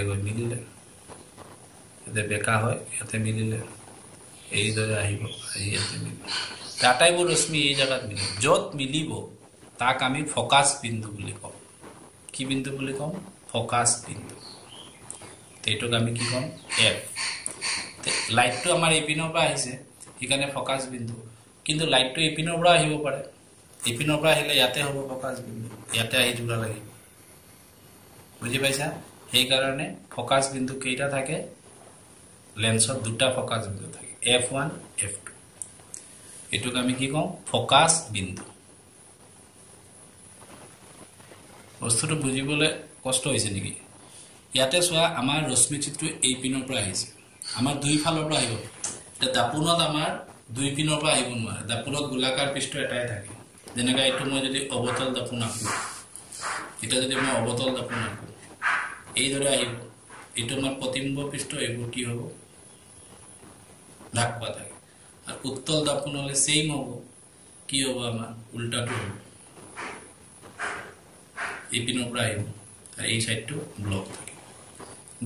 গৈ মিলিলে, ইয়াতে বেকা হয়, ইয়াতে মিলিলে, এইদৰে আহিব, আহি ইয়াতে মিলিলে, আটাইবোৰ ৰশ্মি এই জেগাত মিলিব। য'ত মিলিব তাক আমি ফকাছ বিন্দু বুলি কওঁ। কি বিন্দু বুলি কওঁ? ফকাছ বিন্দু। এইটোক আমি কি ক'ম? এফ। লাইটটো আমাৰ এইপিনৰ পৰা আহিছে, সেইকাৰণে ফকাছ বিন্দু, কিন্তু লাইটটো এইপিনৰ পৰা আহিব পাৰে, এইপিনৰ পৰা আহিলে ইয়াতে হ'ব ফকাছ বিন্দু, ইয়াতে আহি যোৰা লাগিব, বুজি পাইছা? সেইকাৰণে ফকাছ বিন্দু কেইটা থাকে? লেন্সত দুটা ফকাছ বিন্দু থাকে, F1 F2। এইটোক আমি কি কওঁ? ফকাছ বিন্দু। বস্তুটো বুজিবলৈ কষ্ট হৈছে নেকি? ইয়াতে চোৱা, আমাৰ ৰশ্মি চিত্ৰটো এই পিনৰ পৰা আহিছে, আমাৰ দুই ফালৰ পৰা আহিব। দাপোনত আমাৰ দুই পিনৰ পৰা আহিব নোৱাৰে, দাপোনত গোলাকাৰ পৃষ্ঠ এটাই থাকে। যেনেকৈ এইটো মই যদি অৱতল দাপোন আঁকো, এতিয়া যদি মই অৱতল দাপোন আঁকো, এইদৰে আহিব, এইটো আমাৰ প্ৰতিবিম্ব পৃষ্ঠ, এইবোৰ কি হ'ব? ঢাক খোৱা থাকে। আৰু উত্তল দাপোন হ'লে ছেইম হ'ব, কি হ'ব? আমাৰ উল্টাটো হ'ব, এইপিনৰ পৰা আহিব, আৰু এই ছাইডটো ব্লক থাকে।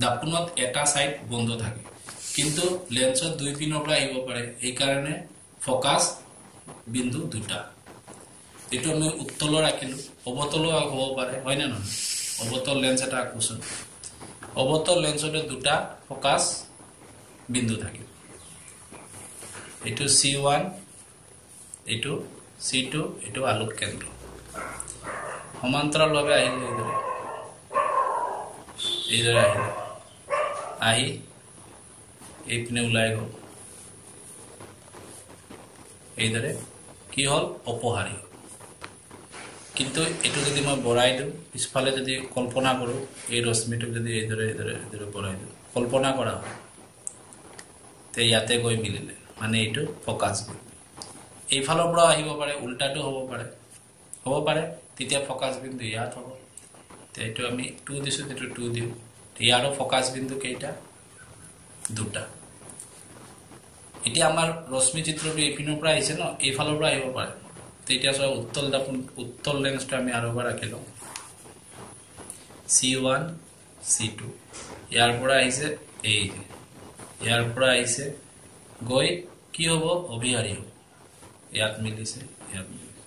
দাপোনত এটা ছাইড বন্ধ থাকে, কিন্তু লেন্সত দুই পিনৰ পৰা আহিব পাৰে, সেইকাৰণে ফকাছ বিন্দু দুটা। এইটো আমি উত্তলৰ আঁকিলোঁ, অৱতলো হ'ব পাৰে, হয়নে নহয়? অৱতল লেন্স এটা আঁকোচোন, অৱতল লেন্সতে দুটা ফকাছ বিন্দু থাকে, এইটো C1, এইটো C2, এইটো আলোক কেন্দ্ৰ। সমান্তৰালভাৱে আহিলে, এইদৰে আহিলে, আহি এইপিনে ওলাই গ'ল, এইদৰে কি হ'ল? অপহাৰী হ'ল। কিন্তু এইটো যদি মই বঢ়াই দিওঁ, পিছফালে যদি কল্পনা কৰোঁ, এই ৰশ্মিটোক যদি এইদৰে বঢ়াই দিওঁ, কল্পনা কৰা হয়, তে ইয়াতে গৈ মিলিলে, মানে এইটো ফকাছ বিন্দু। এইফালৰ পৰা আহিব পাৰে, উল্টাটো হ'ব পাৰে, তেতিয়া ফকাছ বিন্দু ইয়াত হ'ব। এইটো আমি 2 দিছোঁ, এইটো 2 দিওঁ, ইয়াৰো ফকাছ বিন্দু কেইটা? দুটা। এতিয়া আমাৰ ৰশ্মি চিত্ৰটো এইপিনৰ পৰা আহিছে ন, এইফালৰ পৰা আহিব পাৰে, তেতিয়া চোৱা, উত্তল লেন্সটো আমি আৰু এবাৰ আঁকি লওঁ, C1 C2, ইয়াৰ পৰা আহিছে, এই ইয়াৰ পৰা আহিছে, গৈ কি হ'ব? অভিহাৰী হ'ব, ইয়াত মিলিছে, ইয়াত মিলিছে,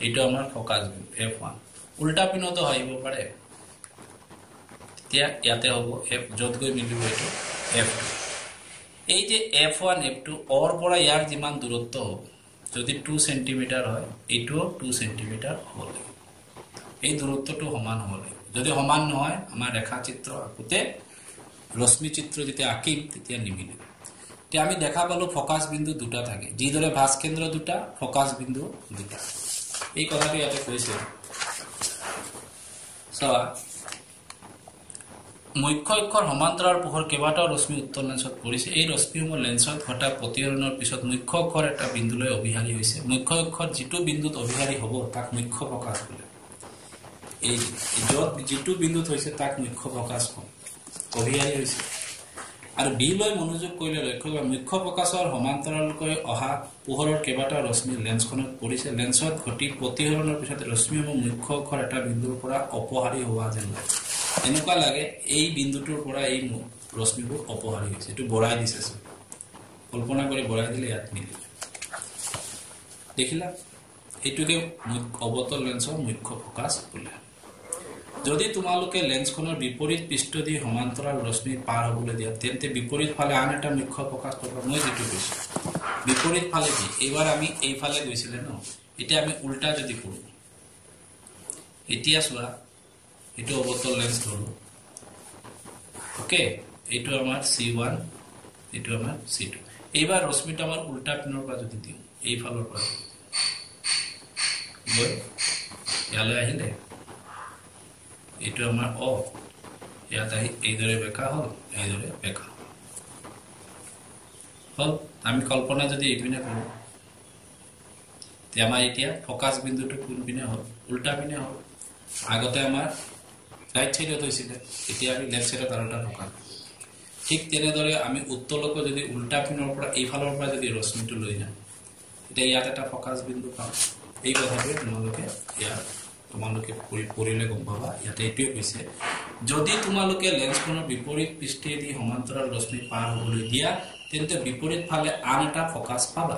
এইটো আমাৰ ফকাছ বিন্দু F1। উল্টা পিনতো আহিব পাৰে, তেতিয়া ইয়াতে হ'ব F, য'ত গৈ মিলিব এইটো F2। এই যে F1 F2 অৰ পৰা ইয়াৰ যিমান দূৰত্ব হ'ব, যদি 2 সেন্টিমিটাৰ হয়, এইটোও 2 সেন্টিমিটাৰ হ'ব লাগিব, এই দূৰত্বটো সমান হ'ব লাগিব। যদি সমান নহয়, আমাৰ ৰেখাচিত্ৰ আঁকোতে, ৰশ্মি চিত্ৰ যেতিয়া আঁকিম, তেতিয়া নিমিলিব। এতিয়া আমি দেখা পালোঁ ফকাছ বিন্দু দুটা থাকে, যিদৰে ভাস্কেন্দ্ৰ দুটা, ফকাছ বিন্দু দুটা। এই কথাটো ইয়াতে কৈছে, চোৱা, মুখ্য অক্ষৰ সমান্তৰাল পোহৰ কেইবাটাও ৰশ্মি উত্তল লেন্সত পৰিছে। এই ৰশ্মিসমূহ লেন্সত ঘটা প্ৰতিহৰণৰ পিছত মুখ্য অক্ষৰ এটা বিন্দুলৈ অভিহাৰী হৈছে। মুখ্য অক্ষৰ যিটো বিন্দুত অভিহাৰী হ'ব, তাক মুখ্য ফকাছ বোলে। এই য'ত যিটো বিন্দুত হৈছে, তাক মুখ্য ফকাছ কম, অভিহাৰী হৈছে। আৰু বিলৈ মনোযোগ কৰিলে লক্ষ্য কৰা, মুখ্য ফকাছৰ সমান্তৰালকৈ অহা পোহৰৰ কেইবাটাও ৰশ্মি লেন্সখনত পৰিছে। লেন্সত ঘটি প্ৰতিহৰণৰ পিছত ৰশ্মিসমূহ মুখ্য অক্ষৰ এটা বিন্দুৰ পৰা অপহাৰী হোৱা যেন লাগে। এনেকুৱা লাগে এই বিন্দুটোৰ পৰা এই ৰশ্মিবোৰ অপহাৰী হৈছে। এইটো বঢ়াই দিছে, কল্পনা কৰি বঢ়াই দিলে, ইয়াত মিলিলে, দেখিলা? এইটোকে অৱতল লেন্সৰ মুখ্য ফকাছ বোলে। যদি তোমালোকে লেন্সখনৰ বিপৰীত পৃষ্ঠ দি সমান্তৰাল ৰশ্মি পাৰ হ'বলৈ দিয়া, তেন্তে বিপৰীত ফালে আন এটা মুখ্য ফকাছ পাবা। মই যিটো কৈছোঁ, বিপৰীত ফালে কি, এইবাৰ আমি এইফালে গৈছিলে ন, এতিয়া আমি উল্টা যদি কৰোঁ, এতিয়া চোৱা, এইটো অৱতল লেন্স ধৰোঁ, ওকে এইটো আমাৰ C1 এইটো আমাৰ C2 এইবাৰ ৰশ্মিটো আমাৰ উল্টা পিনৰ পৰা যদি দিওঁ এই ফালৰ পৰা গৈ ইয়ালৈ আহিলে এইটো আমাৰ অ ইয়াত আহি এইদৰে বেকা হ'ল এইদৰে বেকা হ'ল আমি কল্পনা যদি এইপিনে কৰোঁ তে আমাৰ এতিয়া ফোকাস বিন্দুটো কোন পিনে হ'ল উল্টা পিনে হ'ল আগতে আমাৰ ৰাইট সাইডত হৈছিল এতিয়া আমি লেফট সাইডত আৰু এটা ফোকাস ঠিক তেনেদৰে আমি উত্তলক যদি উল্টা পিনৰ পৰা এই ফালৰ পৰা যদি ৰশ্মিটো লৈ যাওঁ এতিয়া ইয়াত এটা ফোকাস বিন্দু পাম এই কথাটোৱে তোমালোকে পৰিলে গম পাবা ইয়াতে এইটোৱে কৈছে যদি তোমালোকে লেন্সখনৰ বিপৰীত পৃষ্ঠেদি সমান্তৰাল ৰশ্মি পাৰ হ'বলৈ দিয়া তেন্তে বিপৰীত ফালে আন এটা ফোকাস পাবা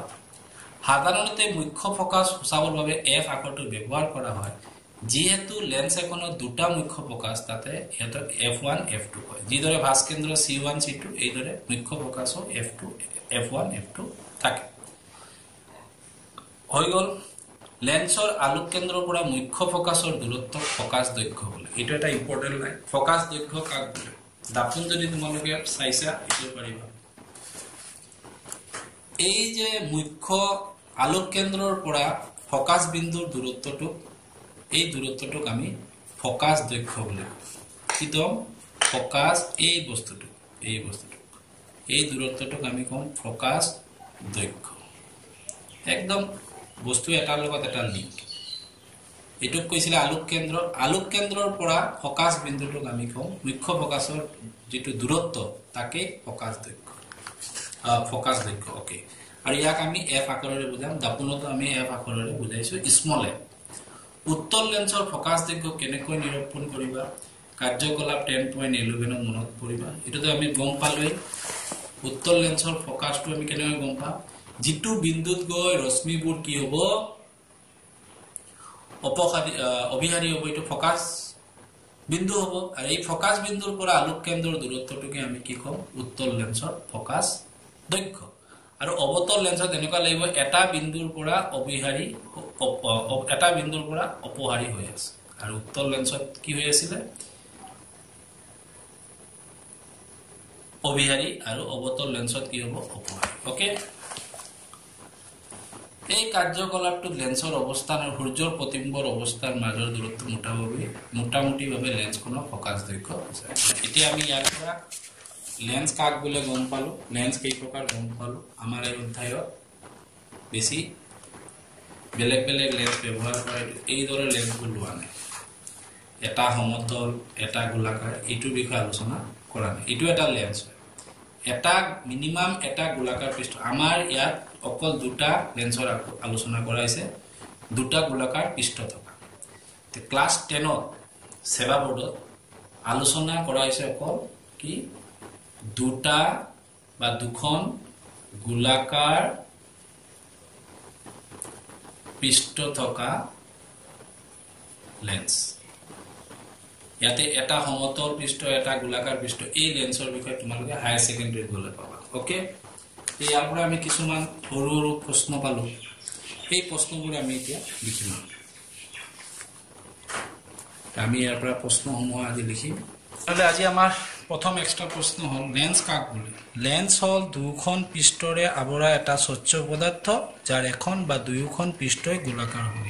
সাধাৰণতে মুখ্য ফোকাস সূচাবৰ বাবে এফ আখৰটো ব্যৱহাৰ কৰা হয় যেহেতু লেন্স এখনৰ দুটা মুখ্য ফোকাস তাতে এটা F1 F2 হয় যিদৰে ভাস্কেন্দ্ৰ C1 C2 এইদৰে মুখ্য ফোকাসও F1 F2 থাকে হৈ গল লেন্সৰ আলোক কেন্দ্ৰৰ পৰা মুখ্য ফোকাসৰ দূৰত্ব ফোকাস দৈৰ্ঘ্য বলে এটা এটা ইম্পৰ্টেন্ট লাইন ফোকাস দৈৰ্ঘ্য কাক বলে দাপোন যদি তোমালোকে চাইছা এইটো পাৰিবা এই যে মুখ্য আলোক কেন্দ্ৰৰ পৰা ফোকাস বিন্দুৰ দূৰত্বটো এই দূৰত্বটোক আমি ফোকাস দৈৰ্ঘ্য বলে কিদম ফোকাস এই বস্তুটো এই দূৰত্বটোক আমি কম ফোকাস দৈৰ্ঘ্য একদম বস্তু এটাৰ লগত এটা লিংক এটুক কৈছিলে আলোক কেন্দ্ৰৰ পৰা ফোকাস বিন্দুটোক আমি কম মুখ্য ফোকাসৰ যেটো দূৰত্ব তাকে ফোকাস দৈৰ্ঘ্য ওকে আৰু ইয়াক আমি এফ আকাৰেৰে বুজাম দাপোনতো আমি এফ আকাৰেৰে বুজাইছো স্মল এফ উত্তল লেন্সৰ ফোকাস দৈৰ্ঘ্য কেনেকৈ নিৰূপণ কৰিবা কাৰ্যকলাপ 10.11 মনত পৰিবা এটোতো আমি গম পালোই উত্তল লেন্সৰ ফোকাসটো আমি কেনেকৈ গম পাম যেটো বিন্দুত গৈ ৰশ্মিবোৰ কি হ'ব অভিহাৰী হ'ব এটো ফোকাস বিন্দু হ'ব আৰু এই ফোকাস বিন্দুৰ পৰা আলোক কেন্দ্ৰৰ দূৰত্বটোকে আমি কি কম উত্তল লেন্সৰ ফোকাস দৈৰ্ঘ্য আৰু অবতল লেন্সত এনেকুৱা লাগিব এটা বিন্দুৰ পৰা অভিহাৰী এটা বিন্দুৰ পৰা অপহাৰী হৈ আছে আৰু উত্তল লেন্সত কি হৈ আছিল অভিহাৰী আৰু অবতল লেন্সত কি হ'ব অপহাৰী ওকে এই কাৰ্যকলাপটো লেন্সৰ অৱস্থান আৰু সূৰ্যৰ প্ৰতিবিম্বৰ অৱস্থাৰ মাজৰ দূৰত্ব মোটামুটিভাৱে লেন্সখনৰ ফোকাস দৈৰ্ঘ্য এতিয়া আমি ইয়াৰ পৰা লেন্স কাক বলে গম পালো লেন্স কেই প্ৰকাৰ গম পালো আমাৰ এই অধ্যায়ত বেছি বেলেগ লেন্স ব্যৱহাৰ কৰে এই দৰে লেন্সবোৰ লোৱা নাই এটা সমতল এটা গোলাকাৰ এইটো বিষয়ে আলোচনা কৰা নাই এইটো এটা লেন্স এটা মিনিমাম এটা গোলাকাৰ পৃষ্ঠ আমাৰ ইয়াত অকল দুটা লেন্সৰ আলোচনা কৰা হৈছে দুটা গোলাকাৰ পৃষ্ঠ থকা তে ক্লাস 10ত সেৱা বোৰ্ডত আলোচনা কৰা হৈছে অকল কি দুটা বা দুখন গোলাকাৰ পৃষ্ঠ থকা লেন্স ইয়াতে এটা সমতল পৃষ্ঠ এটা গোলাকাৰ পৃষ্ঠ এই লেন্সৰ বিষয়ে তোমালোকে হায়াৰ সেকেন্ডাৰী গলে পাবা ওকে ইয়াৰ পৰা আমি কিছুমান সৰু প্ৰশ্ন পালো এই প্ৰশ্নবোৰ আমি এতিয়া লিখিম আমি ইয়াৰ পৰা প্ৰশ্নসমূহ আজি লিখিম আজি আমাৰ প্ৰথম এক্সট্ৰা প্ৰশ্ন হ'ল লেন্স কাক বলে লেন্স হ'ল দুখন পৃষ্ঠৰে আৱৰা এটা স্বচ্ছ পদাৰ্থ যাৰ এখন বা দুয়োখন পৃষ্ঠই গোলাকাৰ হ'ব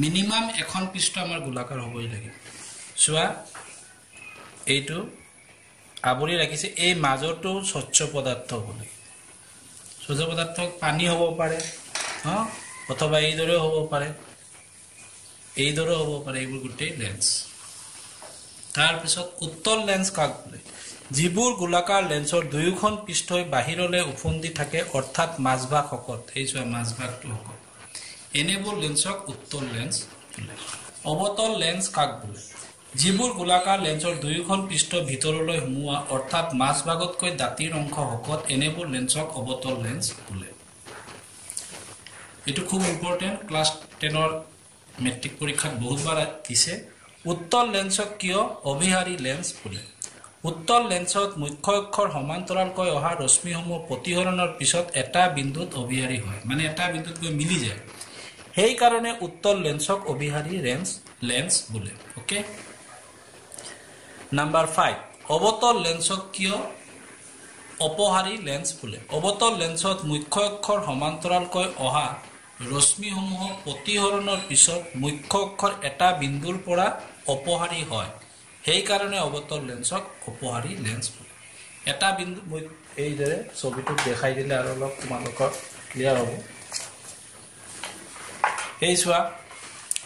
মিনিমাম এখন পৃষ্ঠ আমাৰ গোলাকাৰ হ'বই লাগে চোৱা এইটো আৱৰি ৰাখিছে এই মাজৰটো স্বচ্ছ পদাৰ্থ বলে স্বচ্ছ পদাৰ্থ পানী হ'ব পাৰে অথবা এইদৰে হ'ব পাৰে এইবোৰ গোটেই লেন্স তাৰ পিছত উত্তল লেন্স কাক বলে যিবোৰ গোলাকাৰ লেন্সৰ দুয়োখন পৃষ্ঠই বাহিৰলৈ উফন্দি থাকে অৰ্থাৎ মাজভাগ শকত এই চোৱা মাজভাগটো শকত এনেবোৰ লেন্সক উত্তল লেন্স বলে অবতল লেন্স কাক বলে যিবোৰ গোলাকাৰ লেন্সৰ দুয়োখন পৃষ্ঠ ভিতৰলৈ সোমোৱা অৰ্থাৎ মাজভাগতকৈ দাঁতিৰ অংশ শকত এনেবোৰ লেন্সক অবতল লেন্স বলে এটো খুব ইম্পৰ্টেন্ট ক্লাস 10ৰ মেট্ৰিক পৰীক্ষাত বহুতবাৰ দিছে উত্তল লেন্সক কিয় অভিহাৰী লেন্স বলে উত্তল লেন্সত মুখ্য অক্ষৰ সমান্তৰালকৈ অহা ৰশ্মিসমূহ প্ৰতিহৰণৰ পিছত এটা বিন্দুত অভিহাৰী হয় মানে এটা বিন্দুত গৈ মিলি যায় সেই কাৰণে উত্তল লেন্সক অভিহাৰী লেন্স বলে ওকে নাম্বাৰ 5 অবতল লেন্সক কিয় অপহাৰী লেন্স বোলে অবতল লেন্সত মুখ্য অক্ষৰ সমান্তৰালকৈ অহা ৰশ্মিসমূহ প্ৰতিহৰণৰ পিছত মুখ্য অক্ষৰ এটা বিন্দুৰ পৰা অপহাৰী হয় সেই কাৰণে অবতল লেন্সক অপহাৰী লেন্স বোলে এটা বিন্দু এই দৰে ছবিটো দেখাই দিলে আৰু অলপ তোমালোকৰ ক্লিয়াৰ হ'ব এই চোৱা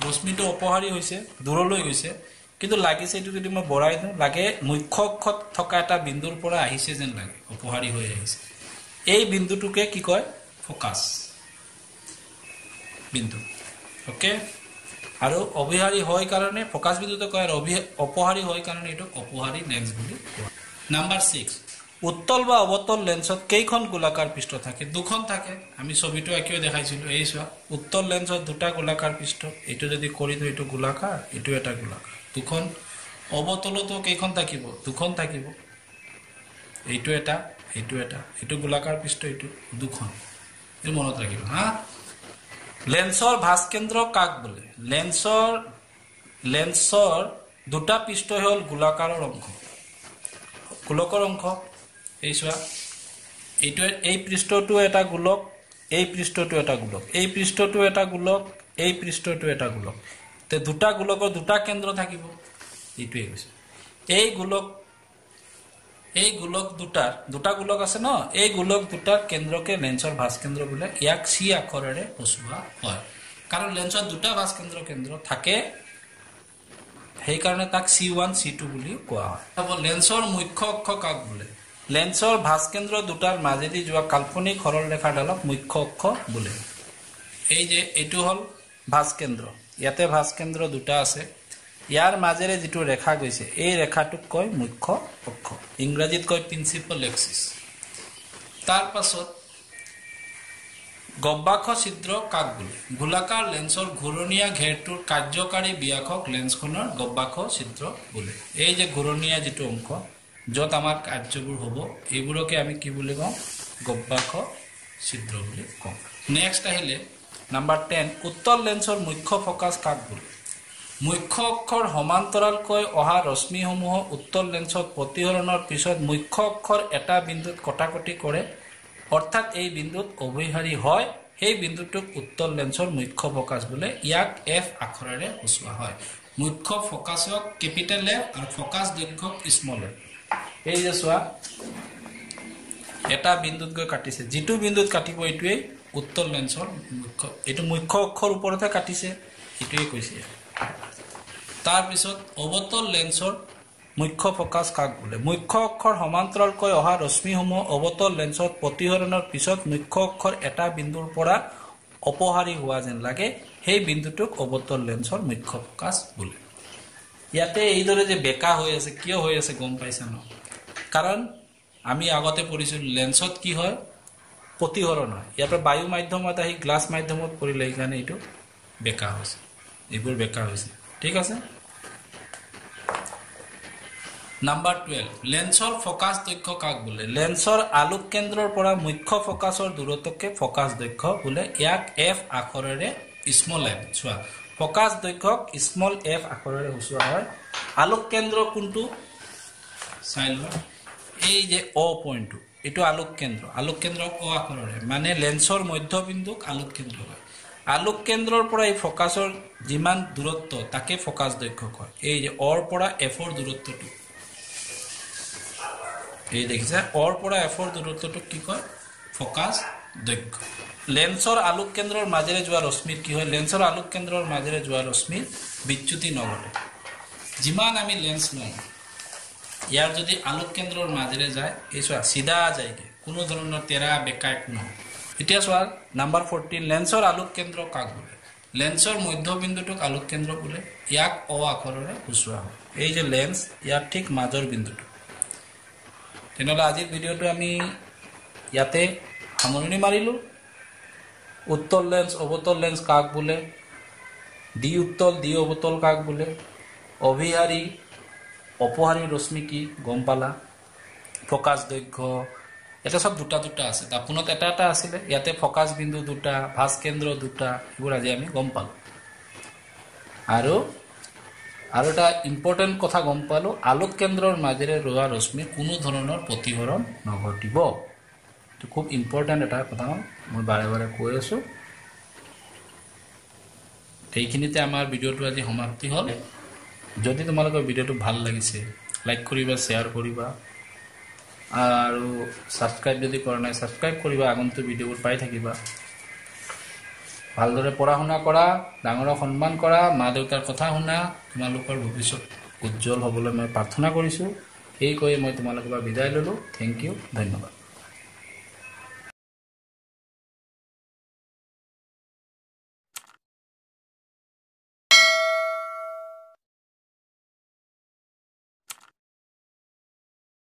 ৰশ্মিটো অপহাৰী হৈছে দূৰলৈ গৈছে কিন্তু লাগিছে এটো যদি মই বঢ়াই দিওঁ লাগে মুখ্য অক্ষত থকা এটা বিন্দুৰ পৰা আহিছে যেন লাগে অপহাৰী হৈ আহিছে এই বিন্দুটোকে কি কয় ফোকাস বিন্দু ওকে আৰু অপহাৰী হয় কাৰণে ফোকাস বিন্দুটো কয় অপহাৰী হয় কাৰণে এটো অপহাৰী লেন্স বুলি কয় নাম্বাৰ 6 উত্তল বা অবতল লেন্সত কেইখন গোলাকাৰ পৃষ্ঠ থাকে দুখন থাকে আমি ছবিটো একেই দেখাইছিলো এই চোৱা উত্তল লেন্সত দুটা গোলাকাৰ পৃষ্ঠ এটো যদি কৰি দিও এটো গোলাকাৰ এটো এটা গোলাকাৰ দুখন অবতলতো কেইখন থাকিব দুখন থাকিব এইটো এটা এটো গোলাকাৰ পৃষ্ঠ এটো দুখন এই মনত ৰাখিব হা লেন্সৰ ভাঁজ কেন্দ্ৰ কাক বোলে লেন্সৰ দুটা পৃষ্ঠ হ'ল গোলাকাৰৰ অংশ এই চোৱা এইটো এই পৃষ্ঠটো এটা গোলক এই পৃষ্ঠটো এটা গোলক এই পৃষ্ঠটো এটা গোলক এই পৃষ্ঠটো এটা গোলক তে দুটা গোলকৰ দুটা কেন্দ্ৰ থাকিব এইটোই হৈছে এই গোলক দুটা গোলক আছে ন এই গোলক দুটাৰ কেন্দ্ৰকে লেন্সৰ ভাঁজ কেন্দ্ৰ বোলে ইয়াক সি আখৰেৰে সূচোৱা হয় কাৰণ লেন্সৰ দুটা ভাঁজ কেন্দ্ৰ থাকে সেই কাৰণে তাক C1 C2 বুলি কোৱা হয় তব লেন্সৰ মুখ্য অক্ষ কাক বোলে লেন্সৰ ভাঁজ কেন্দ্ৰ দুটাৰ মাজেদি যোৱা কাল্পনিক সৰল ৰেখাডালক মুখ্য অক্ষ বোলে এই যে এটো হল ভাঁজ কেন্দ্ৰ ইয়াতে ভাঁজ কেন্দ্ৰ দুটা আছে ইয়াৰ মাজেৰে যেটো ৰেখা গৈছে এই ৰেখাটোক কয় মুখ্য অক্ষ ইংৰাজীত কয় প্ৰিন্সিপাল এক্সিস তাৰ পাছত গব্বাক্ষ ছিদ্ৰ কাক বোলে গোলাকাৰ লেন্সৰ ঘূৰণীয়া ঘেৰটোৰ কাৰ্যকাৰী ব্যাসক লেন্সখনৰ গব্বাক্ষ ছিদ্ৰ বোলে এই যে ঘূৰণীয়া যেটো অংশ যত আমাৰ কাৰ্যবোৰ হ'ব এইবোৰকে আমি কি বুলি কওঁ গব্বাক্ষ ছিদ্ৰ বুলি কওঁ নেক্সট আহিলে নাম্বাৰ 10 উত্তল লেন্সৰ মুখ্য ফোকাস কাক বোলে মুখ্য অক্ষৰ সমান্তৰালকৈ অহা ৰশ্মিসমূহ উত্তল লেন্সত প্ৰতিহৰণৰ পিছত মুখ্য অক্ষৰ এটা বিন্দুত কটাকটি কৰে অৰ্থাৎ এই বিন্দুত অভিহাৰী হয় সেই বিন্দুটোক উত্তল লেন্সৰ মুখ্য ফোকাস বোলে ইয়াক F আখৰেৰে সূচোৱা হয় মুখ্য ফোকাসক কেপিটেল F আৰু ফোকাস দৈৰ্ঘ্যক স্মল f এই যে চোৱা এটা বিন্দুত গৈ কাটিছে যেটো বিন্দুত কাটিব এইটোৱে উত্তল লেন্সৰ মুখ্য এটো মুখ্য অক্ষৰ ওপৰতে কাটিছে এটোৱে কৈছে তাৰ পিছত অবতল লেন্সৰ মুখ্য ফোকাস কাক বোলে মুখ্য অক্ষৰ সমান্তৰালকৈ অহা ৰশ্মিসমূহ অবতল লেন্সত প্ৰতিহৰণৰ পিছত মুখ্য অক্ষৰ এটা বিন্দুৰ পৰা অপহাৰী হোৱা যেন লাগে সেই বিন্দুটোক অবতল লেন্সৰ মুখ্য ফোকাস বোলে ইয়াতে এইদৰে যে বেকা হৈ আছে কিয় হৈ আছে গম পাইছা ন কাৰণ আমি আগতে পঢ়িছিল লেন্সত কি হয় প্ৰতিহৰণ হয় ইয়াৰ পৰা বায়ু মাধ্যমত আহি গ্লাস মাধ্যমত পৰিলে কাৰণে এটো বেকা হৈছে এইবোৰ বেকা হৈছে ঠিক আছে নাম্বাৰ 12 লেন্সৰ ফোকাস দৈৰ্ঘ্য কাক বোলে লেন্সৰ আলোক কেন্দ্ৰৰ পৰা মুখ্য ফোকাসৰ দূৰত্বকে ফোকাস দৈৰ্ঘ্য বোলে ইয়াক F আখৰেৰে স্মল f চোৱা ফোকাস দৈৰ্ঘ্যক স্মল f আখৰেৰে সূচোৱা হয় আলোক কেন্দ্ৰ কোনটো চাইল এই যে O পইণ্টটো এটো আলোক কেন্দ্ৰক O আখৰেৰে মানে লেন্সৰ মধ্যবিন্দুক আলোক কেন্দ্ৰ হয় আলোক কেন্দ্ৰৰ পৰা এই ফোকাসৰ যিমান দূৰত্ব তাকে ফোকাস দৈৰ্ঘ্য কয় এই যে অৰ পৰা F ৰ দূৰত্বটো এই দেখিছা অৰ পৰা F ৰ দূৰত্বটো কি কয় ফোকাস দৈৰ্ঘ্য লেন্সৰ আলোক কেন্দ্ৰৰ মাজেৰে যোৱা ৰশ্মিৰ কি হয় লেন্সৰ আলোক কেন্দ্ৰৰ মাজেৰে যোৱা ৰশ্মিৰ বিচ্যুতি নঘটে যিমান আমি লেন্স লওঁ ইয়াৰ যদি আলোক কেন্দ্ৰৰ মাজেৰে যায় এই চোৱা সিধা যায়গে কোনো ধৰণৰ তেৰা বেকা একো নহয় এতিয়া চোৱা নাম্বাৰ 14 লেন্সৰ আলোক কেন্দ্ৰ কাক বোলে লেন্সৰ মধ্যবিন্দুটোক আলোক কেন্দ্ৰ বোলে ইয়াক O আখৰেৰে সূচোৱা হয় এই যে লেন্স ইয়াৰ ঠিক মাজৰ বিন্দুটো তেনেহলে আজিৰ ভিডিওটো আমি ইয়াতে সামৰণি মাৰিলো উত্তল লেন্স অবতল লেন্স কাক বোলে ডি উত্তল ডি অবতল কাক বোলে অভিহাৰী অপহাৰী ৰশ্মি কি গম পালা ফোকাস দৈৰ্ঘ্য এটা সব দুটা আছে তাপুনত এটা আছিল ইয়াতে ফোকাস বিন্দু দুটা ভাঁজ কেন্দ্ৰ দুটা এবোৰ আজি আমি গম পালো আৰু আৰু এটা ইম্পৰ্টেণ্ট কথা গম পালোঁ, আলোক কেন্দ্ৰৰ মাজেৰে ৰোৱা ৰশ্মিৰ কোনো ধৰণৰ প্ৰতিহৰণ নঘটিব। এইটো খুব ইম্পৰ্টেণ্ট এটা কথা, মই বাৰে বাৰে কৈ আছোঁ। এইখিনিতে আমাৰ ভিডিঅ'টো আজি সমাপ্তি হ'ল। যদি তোমালোকৰ ভিডিঅ'টো ভাল লাগিছে লাইক কৰিবা, শ্বেয়াৰ কৰিবা, আৰু ছাবস্ক্ৰাইব যদি কৰা নাই ছাবস্ক্ৰাইব কৰিবা, আগন্তুক ভিডিঅ'বোৰ পাই থাকিবা। ভালদৰে পঢ়া শুনা কৰা, ডাঙৰক সন্মান কৰা, মা দেউতাৰ কথা শুনা, তোমালোকৰ ভৱিষ্যত উজ্জ্বল হ'বলৈ মই প্ৰাৰ্থনা কৰিছোঁ। এই কৈ মই তোমালোকৰ পৰা বিদায় ল'লোঁ। থেংক ইউ, ধন্যবাদ।